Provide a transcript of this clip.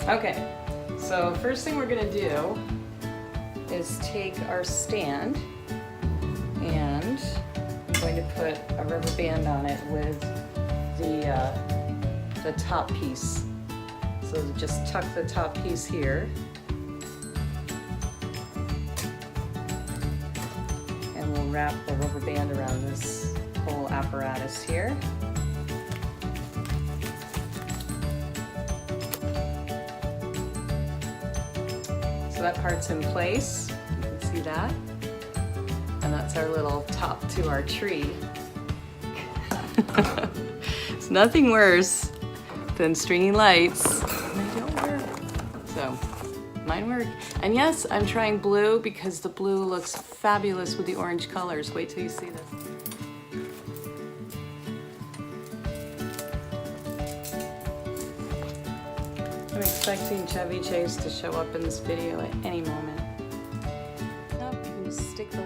Okay, so first thing we're gonna do is take our stand and I'm going to put a rubber band on it with the top piece. So just tuck the top piece here. And we'll wrap the rubber band around this whole apparatus here. So that part's in place, you can see that. And that's our little top to our tree. It's nothing worse than stringy lights. They don't work. So, mine work. And yes, I'm trying blue because the blue looks fabulous with the orange colors. Wait till you see this. I'm expecting Chevy Chase to show up in this video at any moment. Up, you stick the